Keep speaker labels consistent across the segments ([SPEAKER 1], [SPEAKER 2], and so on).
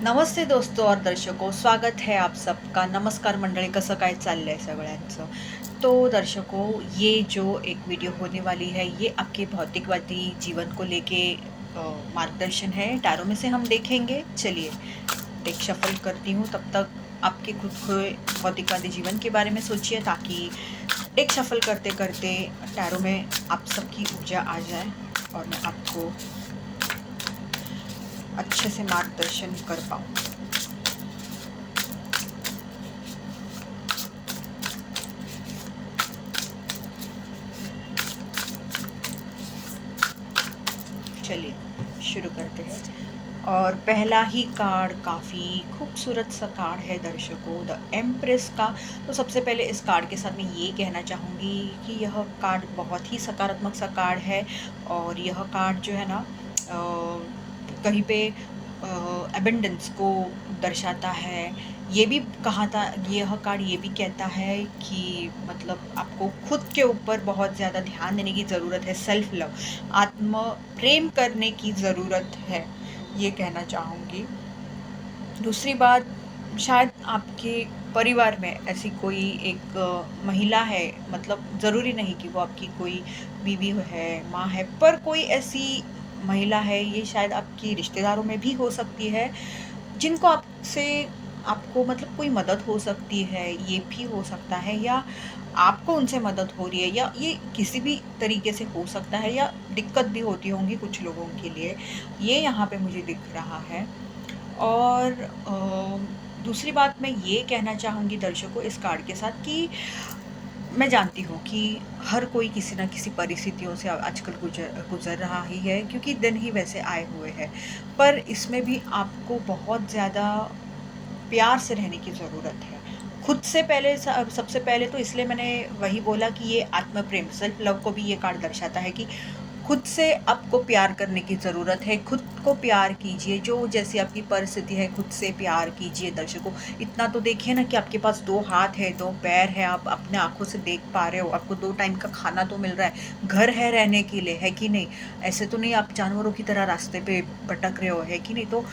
[SPEAKER 1] नमस्ते दोस्तों और दर्शकों, स्वागत है आप सबका। नमस्कार मंडळी, कसं काय चाललंय सगळ्यांचं? तो दर्शकों, ये जो एक वीडियो होने वाली है, ये आपके भौतिकवादी जीवन को लेके मार्गदर्शन है। टैरो में से हम देखेंगे। चलिए, डेक शफल करती हूँ, तब तक आपके खुद के भौतिकवादी जीवन के बारे में सोचिए, ताकि डेक शफल करते-करते टैरो में आप सबकी ऊर्जा आ जाए और मैं आपको अच्छे से मार्गदर्शन कर पाऊँ। चलिए शुरू करते हैं। और पहला ही कार्ड काफ़ी खूबसूरत सा कार्ड है दर्शकों, द एम्प्रेस का। तो सबसे पहले इस कार्ड के साथ मैं ये कहना चाहूँगी कि यह कार्ड बहुत ही सकारात्मक सा कार्ड है। और यह कार्ड जो है ना, कहीं पे एबंडेंस को दर्शाता है। ये भी कहा था, यह कार्ड ये भी कहता है कि मतलब आपको खुद के ऊपर बहुत ज़्यादा ध्यान देने की ज़रूरत है। सेल्फ लव, आत्म प्रेम करने की ज़रूरत है, ये कहना चाहूँगी। दूसरी बात, शायद आपके परिवार में ऐसी कोई एक महिला है, मतलब ज़रूरी नहीं कि वो आपकी कोई बीवी है, माँ है, पर कोई ऐसी महिला है, ये शायद आपकी रिश्तेदारों में भी हो सकती है, जिनको आपसे आपको मतलब कोई मदद हो सकती है, ये भी हो सकता है, या आपको उनसे मदद हो रही है, या ये किसी भी तरीके से हो सकता है, या दिक्कत भी होती होंगी कुछ लोगों के लिए, ये यहाँ पे मुझे दिख रहा है। और दूसरी बात मैं ये कहना चाहूँगी दर्शकों इस कार्ड के साथ कि मैं जानती हूँ कि हर कोई किसी न किसी परिस्थितियों से आजकल गुज़र गुज़र रहा ही है, क्योंकि दिन ही वैसे आए हुए हैं। पर इसमें भी आपको बहुत ज़्यादा प्यार से रहने की ज़रूरत है। खुद से पहले सबसे पहले तो इसलिए मैंने वही बोला कि ये आत्म प्रेम, सेल्फ लव को भी ये कार्ड दर्शाता है कि खुद से आपको प्यार करने की ज़रूरत है। खुद को प्यार कीजिए, जो जैसी आपकी परिस्थिति है, खुद से प्यार कीजिए दर्शकों। इतना तो देखिए ना कि आपके पास 2 हाथ है, 2 पैर है, आप अपने आँखों से देख पा रहे हो, आपको 2 टाइम का खाना तो मिल रहा है, घर है रहने के लिए, है कि नहीं? ऐसे तो नहीं आप जानवरों की तरह रास्ते पे भटक रहे हो, है कि नहीं? तो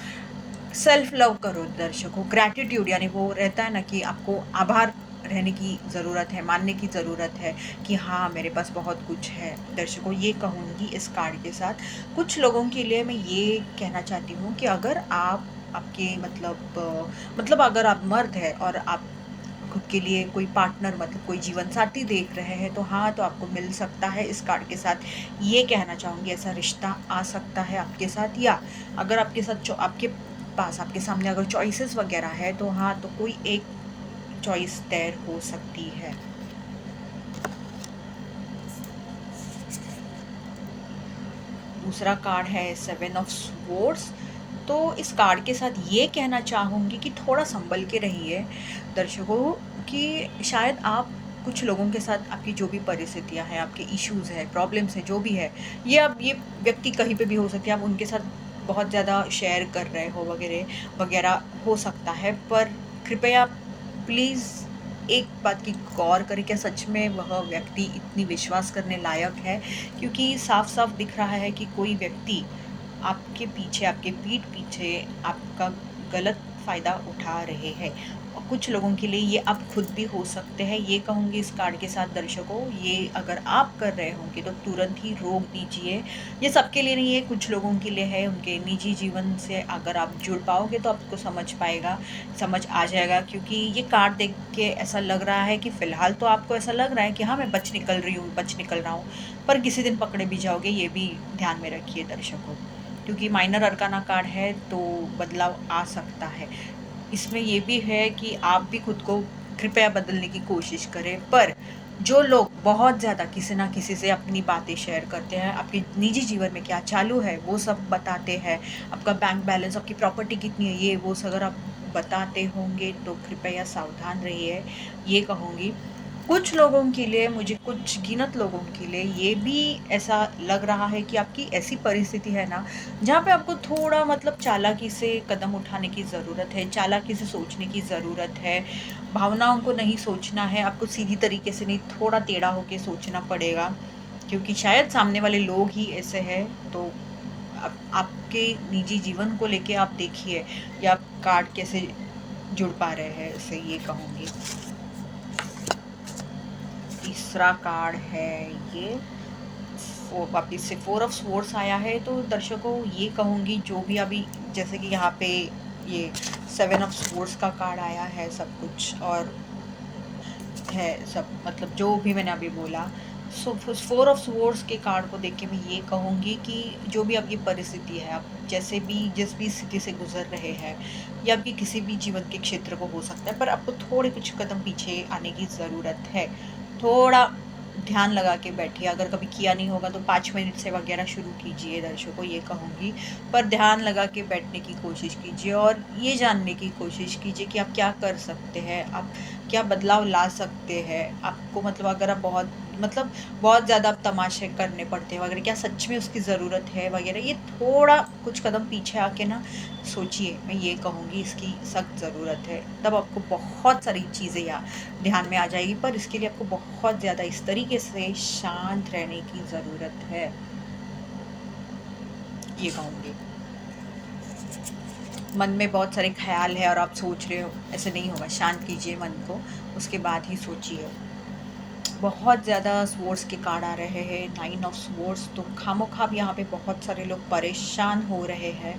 [SPEAKER 1] सेल्फ लव करो दर्शकों। ग्रैटिट्यूड यानी वो रहता है ना कि आपको आभार रहने की ज़रूरत है, मानने की ज़रूरत है कि हाँ, मेरे पास बहुत कुछ है। दर्शकों, ये कहूँगी इस कार्ड के साथ। कुछ लोगों के लिए मैं ये कहना चाहती हूँ कि अगर आप आपके मतलब अगर आप मर्द हैं और आप खुद के लिए कोई पार्टनर, मतलब कोई जीवन साथी देख रहे हैं, तो हाँ, तो आपको मिल सकता है इस कार्ड के साथ। ये कहना चाहूँगी, ऐसा रिश्ता आ सकता है आपके साथ। या अगर आपके साथ आपके पास, आपके सामने अगर चॉइसेस वगैरह है, तो हाँ, तो कोई एक चॉइस तय हो सकती है। दूसरा कार्ड है 7 ऑफ स्वॉर्ड्स। तो इस कार्ड के साथ ये कहना चाहूँगी कि थोड़ा संभल के रहिए दर्शकों, कि शायद आप कुछ लोगों के साथ आपकी जो भी परिस्थितियाँ हैं, आपके इश्यूज़ हैं, प्रॉब्लम्स हैं, जो भी है, ये व्यक्ति कहीं पे भी हो सकते हैं, आप उनके साथ बहुत ज़्यादा शेयर कर रहे हो वगैरह वगैरह हो सकता है। पर कृपया प्लीज़ एक बात की गौर करें, क्या सच में वह व्यक्ति इतनी विश्वास करने लायक है? क्योंकि साफ-साफ दिख रहा है कि कोई व्यक्ति आपके पीछे, आपके पीठ पीछे आपका गलत फ़ायदा उठा रहे हैं। और कुछ लोगों के लिए ये आप खुद भी हो सकते हैं। ये कहूँगी इस कार्ड के साथ दर्शकों, ये अगर आप कर रहे होंगे तो तुरंत ही रोक दीजिए। ये सबके लिए नहीं है, कुछ लोगों के लिए है। उनके निजी जीवन से अगर आप जुड़ पाओगे तो आपको समझ आ जाएगा, क्योंकि ये कार्ड देख के ऐसा लग रहा है कि फ़िलहाल तो आपको ऐसा लग रहा है कि हाँ, मैं बच निकल रहा हूँ, पर किसी दिन पकड़े भी जाओगे, ये भी ध्यान में रखिए दर्शकों। क्योंकि माइनर अरकाना कार्ड है, तो बदलाव आ सकता है। इसमें ये भी है कि आप भी खुद को कृपया बदलने की कोशिश करें। पर जो लोग बहुत ज़्यादा किसी न किसी से अपनी बातें शेयर करते हैं, आपके निजी जीवन में क्या चालू है वो सब बताते हैं, आपका बैंक बैलेंस, आपकी प्रॉपर्टी कितनी है, ये वो अगर आप बताते होंगे, तो कृपया सावधान रहिए, ये कहूँगी। कुछ लोगों के लिए, मुझे कुछ गिनत लोगों के लिए ये भी ऐसा लग रहा है कि आपकी ऐसी परिस्थिति है ना, जहाँ पे आपको थोड़ा मतलब चालाकी से कदम उठाने की ज़रूरत है, चालाकी से सोचने की ज़रूरत है। भावनाओं को नहीं सोचना है, आपको सीधी तरीके से नहीं, थोड़ा टेढ़ा होके सोचना पड़ेगा, क्योंकि शायद सामने वाले लोग ही ऐसे हैं। तो आप आपके निजी जीवन को लेके आप देखिए, या आप कार्ड कैसे जुड़ पा रहे हैं इससे, ये कहूँगी। तीसरा कार्ड है ये, वापिस से 4 ऑफ स्वॉर्ड्स आया है। तो दर्शकों ये कहूँगी, जो भी अभी जैसे कि यहाँ पे ये 7 ऑफ स्वॉर्ड्स का कार्ड आया है, सब कुछ और है, सब मतलब जो भी मैंने अभी बोला। सो 4 ऑफ स्वॉर्ड्स के कार्ड को देख के मैं ये कहूँगी कि जो भी आपकी परिस्थिति है, आप जैसे भी जिस भी स्थिति से गुजर रहे हैं, या आपकी किसी भी जीवन के क्षेत्र को हो सकता है, पर आपको थोड़े कुछ कदम पीछे आने की ज़रूरत है। थोड़ा ध्यान लगा के बैठिए, अगर कभी किया नहीं होगा तो 5 मिनट से वगैरह शुरू कीजिए दर्शकों, ये कहूँगी। पर ध्यान लगा के बैठने की कोशिश कीजिए और ये जानने की कोशिश कीजिए कि आप क्या कर सकते हैं, आप क्या बदलाव ला सकते हैं। आपको मतलब अगर आप बहुत ज़्यादा आप तमाशे करने पड़ते हैं वगैरह, क्या सच में उसकी ज़रूरत है वगैरह, ये थोड़ा कुछ कदम पीछे आके ना सोचिए, मैं ये कहूँगी इसकी सख्त ज़रूरत है। तब आपको बहुत सारी चीज़ें या ध्यान में आ जाएगी, पर इसके लिए आपको बहुत ज़्यादा इस तरीके से शांत रहने की ज़रूरत है, ये कहूँगी। मन में बहुत सारे ख्याल है और आप सोच रहे हो, ऐसे नहीं होगा। शांत कीजिए मन को, उसके बाद ही सोचिए। बहुत ज़्यादा स्वॉर्ड्स के कार्ड आ रहे हैं, 9 ऑफ स्वॉर्ड्स। तो खामोखाब यहाँ पे बहुत सारे लोग परेशान हो रहे हैं।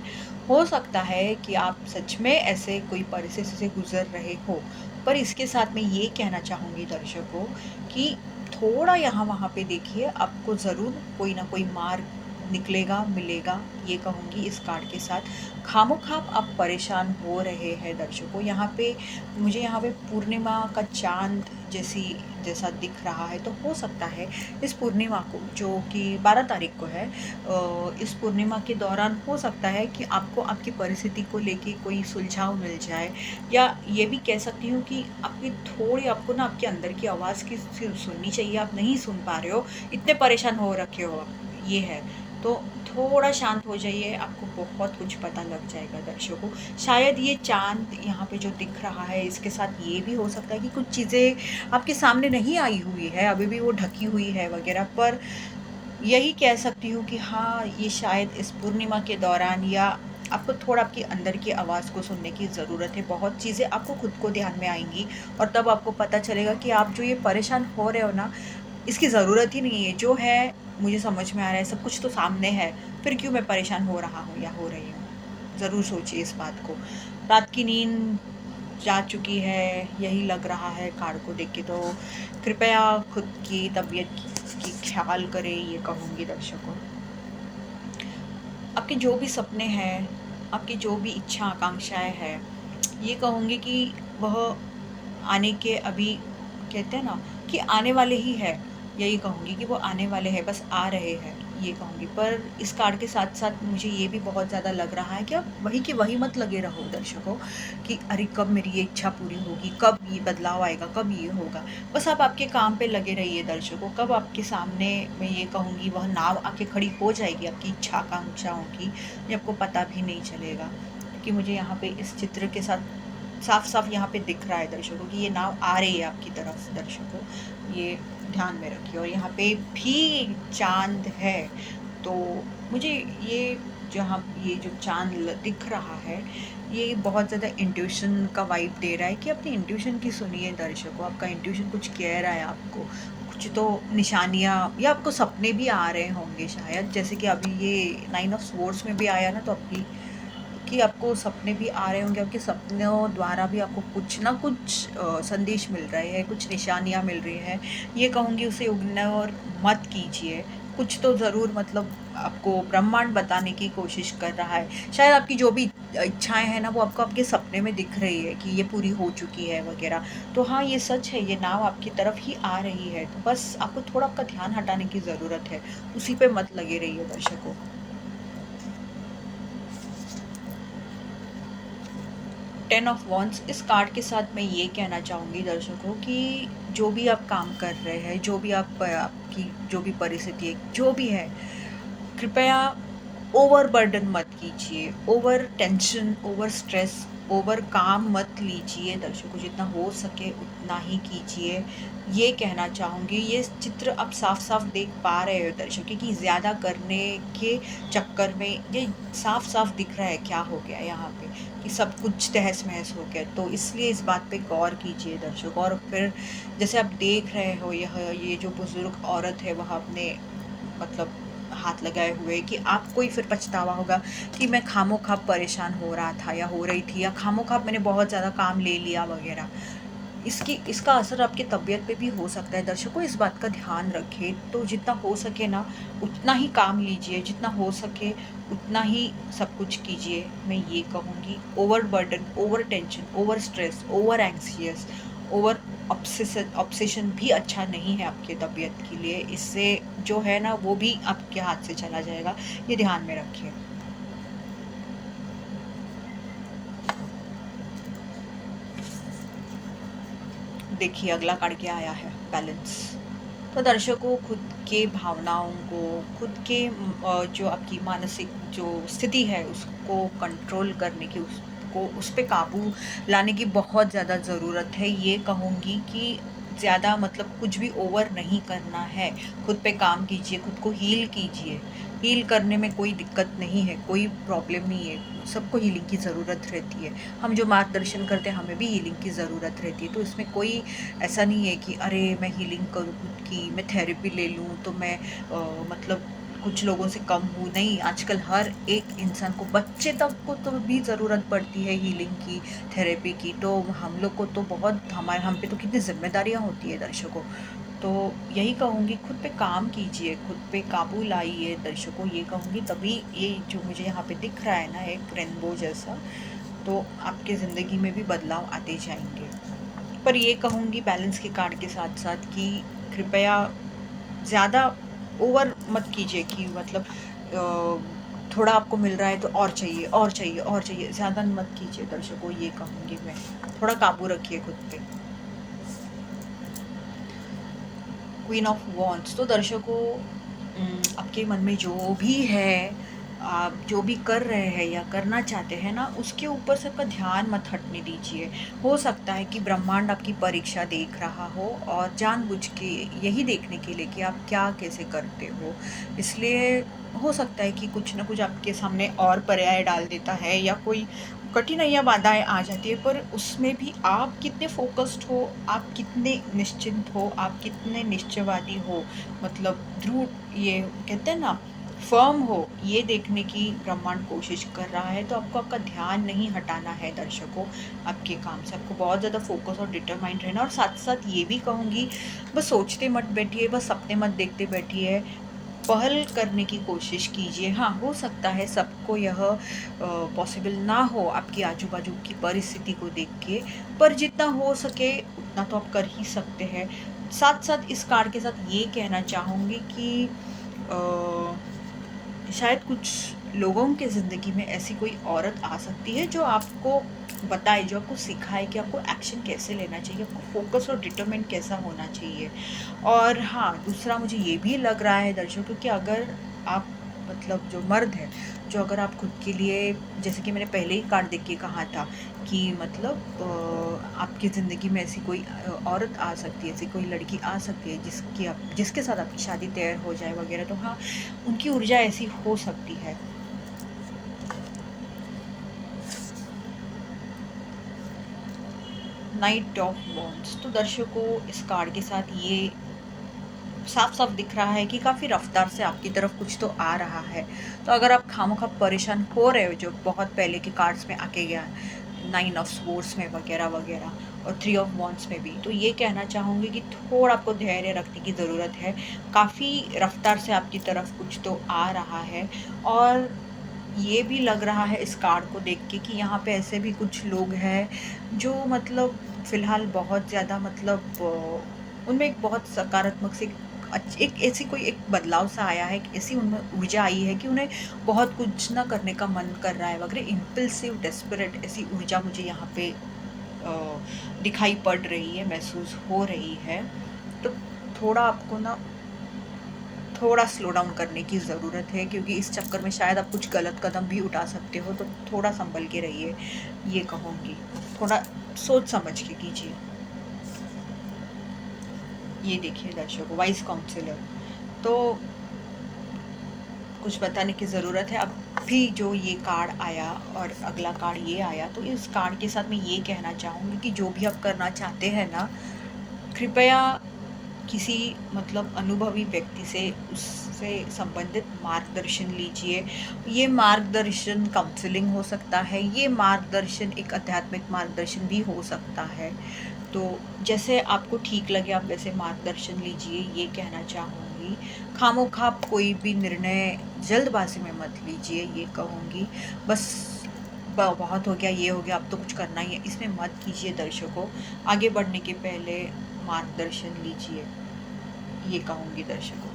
[SPEAKER 1] हो सकता है कि आप सच में ऐसे कोई परिस्थिति से गुजर रहे हो, पर इसके साथ मैं ये कहना चाहूँगी दर्शकों कि थोड़ा यहाँ वहाँ पे देखिए, आपको ज़रूर कोई ना कोई मार्ग निकलेगा, मिलेगा, ये कहूँगी इस कार्ड के साथ। खामोखाब आप परेशान हो रहे हैं दर्शकों, यहाँ पे मुझे यहाँ पे पूर्णिमा का चाँद जैसा दिख रहा है। तो हो सकता है इस पूर्णिमा को, जो कि 12 तारीख को है, इस पूर्णिमा के दौरान हो सकता है कि आपको आपकी परिस्थिति को लेके कोई सुलझाव मिल जाए, या ये भी कह सकती हूँ कि आपको ना आपके अंदर की आवाज़ की सुननी चाहिए, आप नहीं सुन पा रहे हो, इतने परेशान हो रखे हो आप, ये है। तो थोड़ा शांत हो जाइए, आपको बहुत कुछ पता लग जाएगा दर्शकों। शायद ये चाँद यहाँ पे जो दिख रहा है, इसके साथ ये भी हो सकता है कि कुछ चीज़ें आपके सामने नहीं आई हुई है, अभी भी वो ढकी हुई है वगैरह, पर यही कह सकती हूँ कि हाँ, ये शायद इस पूर्णिमा के दौरान, या आपको थोड़ा आपकी अंदर की आवाज़ को सुनने की ज़रूरत है। बहुत चीज़ें आपको खुद को ध्यान में आएँगी, और तब आपको पता चलेगा कि आप जो ये परेशान हो रहे हो ना, इसकी ज़रूरत ही नहीं है। जो है मुझे समझ में आ रहा है, सब कुछ तो सामने है, फिर क्यों मैं परेशान हो रहा हूँ या हो रही हूँ। ज़रूर सोचिए इस बात को। रात की नींद जा चुकी है, यही लग रहा है कार्ड को देख के। तो कृपया खुद की तबीयत की ख्याल करें, ये कहूँगी दर्शकों। आपके जो भी सपने हैं, आपकी जो भी इच्छा आकांक्षाएँ हैं, ये कहूँगी कि वह आने के अभी, कहते हैं ना कि आने वाले ही है, यही कहूँगी कि वो आने वाले हैं, बस आ रहे हैं, ये कहूँगी। पर इस कार्ड के साथ-साथ मुझे ये भी बहुत ज़्यादा लग रहा है कि आप वही की वही मत लगे रहो दर्शकों, कि अरे कब मेरी ये इच्छा पूरी होगी, कब ये बदलाव आएगा, कब ये होगा। बस आप आपके काम पे लगे रहिए दर्शकों, कब आपके सामने, मैं ये कहूँगी, वह नाव आके खड़ी हो जाएगी आपकी इच्छा आकांक्षाओं की, ये आपको पता भी नहीं चलेगा। क्योंकि मुझे यहाँ पे इस चित्र के साथ साफ-साफ यहाँ पे दिख रहा है दर्शकों कि ये नाव आ रही है आपकी तरफ दर्शकों, ये ध्यान में रखिए। और यहाँ पे भी चाँद है, तो मुझे ये जहाँ ये जो चाँद दिख रहा है, ये बहुत ज़्यादा इंट्यूशन का वाइब दे रहा है कि अपनी इंट्यूशन की सुनिए दर्शकों। आपका इंट्यूशन कुछ कह रहा है आपको, कुछ तो निशानियाँ, या आपको सपने भी आ रहे होंगे शायद, जैसे कि अभी ये 9 ऑफ स्वॉर्ड्स में भी आया ना, तो आपकी कि आपको सपने भी आ रहे होंगे, आपके सपनों द्वारा भी आपको कुछ ना कुछ संदेश मिल रहे हैं, कुछ निशानियाँ मिल रही हैं। ये कहूँगी उसे इग्नोर मत कीजिए, कुछ तो ज़रूर मतलब आपको ब्रह्मांड बताने की कोशिश कर रहा है। शायद आपकी जो भी इच्छाएँ हैं ना, वो आपको आपके सपने में दिख रही है कि ये पूरी हो चुकी है वग़ैरह। तो हाँ, ये सच है, ये नाव आपकी तरफ ही आ रही है, तो बस आपको थोड़ा आपका ध्यान हटाने की ज़रूरत है, उसी पे मत लगे रहिए दर्शकों। 10 ऑफ वॉन्ड्स, इस कार्ड के साथ मैं ये कहना चाहूँगी दर्शकों कि जो भी आप काम कर रहे हैं, जो भी आपकी जो भी परिस्थिति है, जो भी है, कृपया ओवर बर्डन मत कीजिए, over tension, over stress, over काम मत लीजिए दर्शकों, जितना हो सके उतना ही कीजिए। ये कहना चाहूँगी, ये चित्र आप साफ-साफ देख पा रहे हो दर्शकों कि ज़्यादा करने के चक्कर में ये साफ-साफ दिख रहा है क्या हो गया यहाँ पे, कि सब कुछ तहस-महस हो गया। तो इसलिए इस बात पे गौर कीजिए दर्शकों। और फिर जैसे आप देख रहे हो ये जो बुज़ुर्ग औरत है वह अपने मतलब हाथ लगाए हुए, कि आपको ही फिर पछतावा होगा कि मैं खामोखा परेशान हो रहा था या हो रही थी, या खामोखा मैंने बहुत ज़्यादा काम ले लिया वगैरह। इसका असर आपकी तबीयत पे भी हो सकता है दर्शकों, इस बात का ध्यान रखें। तो जितना हो सके ना उतना ही काम लीजिए, जितना हो सके उतना ही सब कुछ कीजिए। मैं ये कहूँगी, over burden, over tension, over stress, over anxious, over obsession भी अच्छा नहीं है आपकी तबीयत के लिए। इससे जो है ना वो भी आपके हाथ से चला जाएगा, ये ध्यान में रखिए। देखिए अगला कार्ड क्या आया है, बैलेंस। तो दर्शकों, खुद के भावनाओं को, खुद के जो आपकी मानसिक जो स्थिति है उसको कंट्रोल करने की, उसको उस पे काबू लाने की बहुत ज़्यादा ज़रूरत है। ये कहूँगी कि ज़्यादा मतलब कुछ भी ओवर नहीं करना है। खुद पे काम कीजिए, खुद को हील कीजिए। हील करने में कोई दिक्कत नहीं है, कोई प्रॉब्लम नहीं है। सबको हीलिंग की ज़रूरत रहती है। हम जो मार्गदर्शन करते हैं हमें भी हीलिंग की ज़रूरत रहती है। तो इसमें कोई ऐसा नहीं है कि अरे मैं हीलिंग करूँ खुद की, मैं थेरेपी ले लूँ तो मैं मतलब कुछ लोगों से कम हूँ। नहीं, आजकल हर एक इंसान को, बच्चे तक को तो भी ज़रूरत पड़ती है हीलिंग की, थेरेपी की। तो हम लोग को तो बहुत, हमारे हम पे तो कितनी ज़िम्मेदारियाँ होती है दर्शकों। तो यही कहूँगी, खुद पे काम कीजिए, खुद पे काबू लाइए दर्शकों, ये कहूँगी। तभी ये जो मुझे यहाँ पे दिख रहा है ना एक रेनबो जैसा, तो आपके ज़िंदगी में भी बदलाव आते जाएंगे। पर ये कहूँगी बैलेंस के कार्ड के साथ साथ कि कृपया ज़्यादा ओवर मत कीजिए, कि मतलब थोड़ा आपको मिल रहा है तो और चाहिए और चाहिए और चाहिए, ज़्यादा मत कीजिए दर्शकों, ये कहूँगी मैं। थोड़ा काबू रखिए खुद पे। Queen of wands. तो दर्शकों, आपके मन में जो भी है, आप जो भी कर रहे हैं या करना चाहते हैं ना, उसके ऊपर से आपका ध्यान मत हटने दीजिए। हो सकता है कि ब्रह्मांड आपकी परीक्षा देख रहा हो, और जानबूझ के यही देखने के लिए कि आप क्या कैसे करते हो। इसलिए हो सकता है कि कुछ ना कुछ आपके सामने और पर्याय डाल देता है, या कोई कठिनाइयाँ बाधाएँ आ जाती है, पर उसमें भी आप कितने फ़ोकस्ड हो, आप कितने निश्चिंत हो, आप कितने निश्चयवादी हो, मतलब दृढ़, ये कहते हैं ना, फ़र्म हो, ये देखने की ब्रह्मांड कोशिश कर रहा है। तो आपको आपका ध्यान नहीं हटाना है दर्शकों, आपके काम से। आपको बहुत ज़्यादा फ़ोकस और डिटरमाइंड रहना, और साथ-साथ ये भी कहूँगी, बस सोचते मत बैठिए, बस सपने मत देखते बैठिए, पहल करने की कोशिश कीजिए। हाँ, हो सकता है सबको यह पॉसिबल ना हो आपकी आजू-बाजू की परिस्थिति को देख के, पर जितना हो सके उतना तो आप कर ही सकते हैं। साथ-साथ इस कार्ड के साथ ये कहना चाहूँगी कि शायद कुछ लोगों के ज़िंदगी में ऐसी कोई औरत आ सकती है जो आपको बताए, जो आपको सिखाए कि आपको एक्शन कैसे लेना चाहिए, आपको फ़ोकस और डिटरमिन्ड कैसा होना चाहिए। और हाँ, दूसरा मुझे ये भी लग रहा है दर्शकों कि अगर आप मतलब जो मर्द हैं, जो अगर आप खुद के लिए, जैसे कि मैंने पहले ही कार्ड देख के कहा था कि मतलब आपकी ज़िंदगी में ऐसी कोई औरत आ सकती है, ऐसी कोई लड़की आ सकती है जिसके साथ आपकी शादी तय हो जाए वगैरह। तो हाँ, उनकी ऊर्जा ऐसी हो सकती है। Night of wands. तो दर्शकों, इस कार्ड के साथ ये साफ-साफ दिख रहा है कि काफ़ी रफ्तार से आपकी तरफ कुछ तो आ रहा है। तो अगर आप खामख़ा परेशान हो रहे हो, जो बहुत पहले के कार्ड्स में आके गया, 9 ऑफ स्वॉर्ड्स में वगैरह-वगैरह, और 3 ऑफ वॉन्ड्स में भी, तो ये कहना चाहूँगी कि थोड़ा आपको धैर्य रखने की ज़रूरत है। काफ़ी रफ्तार से आपकी तरफ कुछ तो आ रहा है, और ये भी लग रहा है इस कार्ड को देख के कि यहाँ पे ऐसे भी कुछ लोग हैं जो मतलब फ़िलहाल बहुत ज़्यादा मतलब उनमें एक बहुत सकारात्मक सी एक ऐसी कोई एक बदलाव सा आया है, एक ऐसी उनमें ऊर्जा आई है कि उन्हें बहुत कुछ ना करने का मन कर रहा है वगैरह, इम्पल्सिव, डेस्परेट ऐसी ऊर्जा मुझे यहाँ पे दिखाई पड़ रही है, महसूस हो रही है। तो थोड़ा आपको ना थोड़ा स्लो डाउन करने की ज़रूरत है, क्योंकि इस चक्कर में शायद आप कुछ गलत कदम भी उठा सकते हो, तो थोड़ा संभल के रहिए, ये कहूँगी। थोड़ा सोच समझ के कीजिए। ये देखिए दर्शकों, वाइस काउंसलर, तो कुछ बताने की ज़रूरत है। अभी जो ये कार्ड आया और अगला कार्ड ये आया, तो इस कार्ड के साथ मैं ये कहना चाहूँगी कि जो भी आप करना चाहते हैं ना, कृपया किसी मतलब अनुभवी व्यक्ति से उससे संबंधित मार्गदर्शन लीजिए। ये मार्गदर्शन काउंसलिंग हो सकता है, ये मार्गदर्शन एक आध्यात्मिक मार्गदर्शन भी हो सकता है। तो जैसे आपको ठीक लगे आप वैसे मार्गदर्शन लीजिए, ये कहना चाहूँगी। खामोखा कोई भी निर्णय जल्दबाजी में मत लीजिए, ये कहूँगी। बस बहुत हो गया, ये हो गया, अब तो कुछ करना ही है, इसमें मत कीजिए दर्शकों। आगे बढ़ने के पहले मार्गदर्शन लीजिए, ये कहूँगी दर्शकों।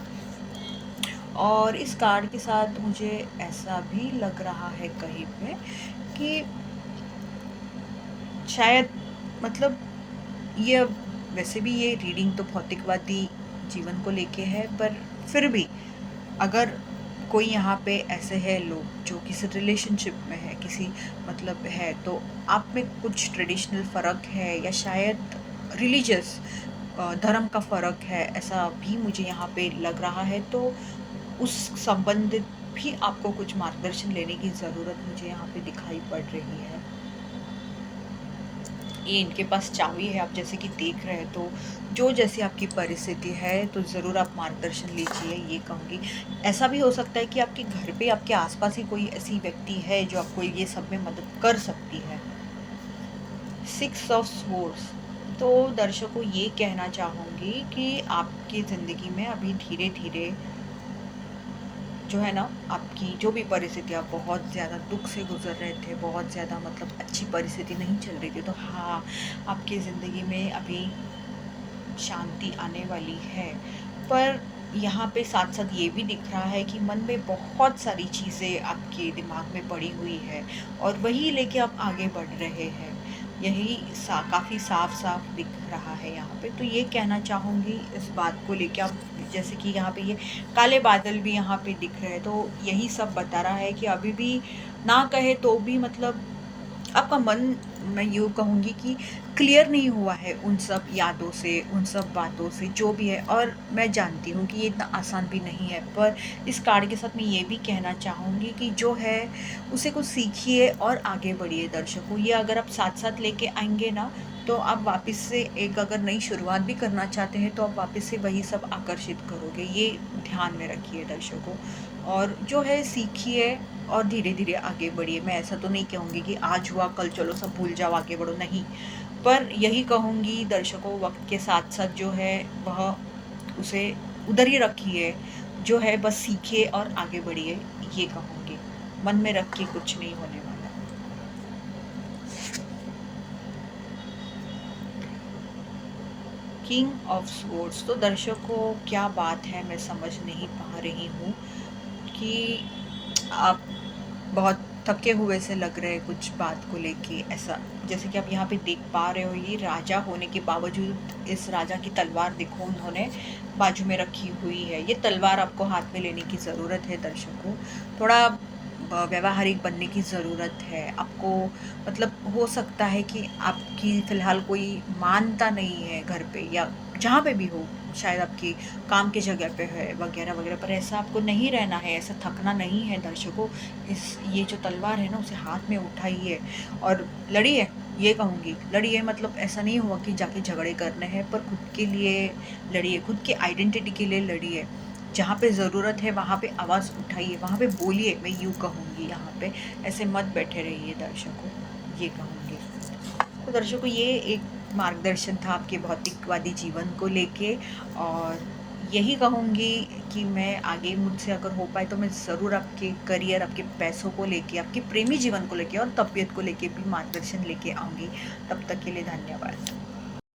[SPEAKER 1] और इस कार्ड के साथ मुझे ऐसा भी लग रहा है कहीं पे कि शायद मतलब ये वैसे भी ये रीडिंग तो भौतिकवादी जीवन को लेके है, पर फिर भी अगर कोई यहाँ पे ऐसे है लोग जो किसी रिलेशनशिप में है, किसी मतलब है, तो आप में कुछ ट्रेडिशनल फ़र्क है या शायद रिलीजियस धर्म का फ़र्क है, ऐसा भी मुझे यहाँ पे लग रहा है। तो उस संबंधित भी आपको कुछ मार्गदर्शन लेने की ज़रूरत मुझे यहाँ पे दिखाई पड़ रही है। ये इनके पास चाबी है, आप जैसे कि देख रहे हैं, तो जो जैसी आपकी परिस्थिति है तो ज़रूर आप मार्गदर्शन लीजिए, ये कहूँगी। ऐसा भी हो सकता है कि आपके घर पे आपके आसपास ही कोई ऐसी व्यक्ति है जो आपको ये सब में मदद कर सकती है। 6 ऑफ स्वॉर्ड्स, तो दर्शकों ये कहना चाहूँगी कि आपकी ज़िंदगी में अभी धीरे-धीरे जो है ना, आपकी जो भी परिस्थिति, आप बहुत ज़्यादा दुःख से गुज़र रहे थे, बहुत ज़्यादा मतलब अच्छी परिस्थिति नहीं चल रही थी, तो हाँ, आपकी ज़िंदगी में अभी शांति आने वाली है। पर यहाँ पे साथ-साथ ये भी दिख रहा है कि मन में बहुत सारी चीज़ें आपके दिमाग में पड़ी हुई है और वही लेके आप आगे बढ़ रहे हैं। यही काफ़ी साफ-साफ दिख रहा है यहाँ पे। तो ये कहना चाहूँगी इस बात को लेके, आप जैसे कि यहाँ पे ये काले बादल भी यहाँ पे दिख रहे हैं, तो यही सब बता रहा है कि अभी भी ना कहे तो भी मतलब आपका मन, मैं यूँ कहूँगी कि क्लियर नहीं हुआ है उन सब यादों से, उन सब बातों से, जो भी है। और मैं जानती हूँ कि ये इतना आसान भी नहीं है, पर इस कार्ड के साथ मैं ये भी कहना चाहूँगी कि जो है उसे कुछ सीखिए और आगे बढ़िए दर्शकों। ये अगर आप साथ-साथ लेके आएँगे ना, तो आप वापस से एक अगर नई शुरुआत भी करना चाहते हैं, तो आप वापस से वही सब आकर्षित करोगे, ये ध्यान में रखिए दर्शकों। और जो है सीखिए और धीरे-धीरे आगे बढ़िए। मैं ऐसा तो नहीं कहूँगी कि आज हुआ कल चलो सब भूल जाओ आगे बढ़ो, नहीं। पर यही कहूँगी दर्शकों, वक़्त के साथ-साथ जो है वह उसे उधर ही रखिए, जो है बस सीखिए और आगे बढ़िए, ये कहूँगी। मन में रख के कुछ नहीं होने वाला। किंग ऑफ स्वॉर्ड्स, तो दर्शकों क्या बात है, मैं समझ नहीं पा रही हूँ कि आप बहुत थके हुए से लग रहे हैं कुछ बात को लेके, ऐसा जैसे कि आप यहाँ पे देख पा रहे हो, ये राजा होने के बावजूद इस राजा की तलवार देखो उन्होंने बाजू में रखी हुई है। ये तलवार आपको हाथ में लेने की ज़रूरत है दर्शकों। थोड़ा व्यावहारिक बनने की ज़रूरत है आपको। मतलब हो सकता है कि आपकी फ़िलहाल कोई मानता नहीं है घर पे या जहाँ पे भी हो, शायद आपकी काम की जगह पे है वगैरह वगैरह, पर ऐसा आपको नहीं रहना है, ऐसा थकना नहीं है दर्शकों। इस ये जो तलवार है ना, उसे हाथ में उठाइए और लड़िए, ये कहूँगी। लड़िए मतलब ऐसा नहीं हुआ कि जाके झगड़े करने हैं, पर खुद के लिए लड़िए, खुद की आइडेंटिटी के लिए लड़िए। जहाँ पे ज़रूरत है वहाँ पे आवाज़ उठाइए, वहाँ पे बोलिए, मैं यूँ कहूँगी यहाँ पे। ऐसे मत बैठे रहिए दर्शकों, ये कहूँगी। तो दर्शकों, ये एक मार्गदर्शन था आपके भौतिकवादी जीवन को लेके, और यही कहूँगी कि मैं आगे मुझसे अगर हो पाए तो मैं ज़रूर आपके करियर, आपके पैसों को लेके, आपके प्रेमी जीवन को लेके और तबीयत को लेके भी मार्गदर्शन लेके आऊँगी। तब तक के लिए धन्यवाद।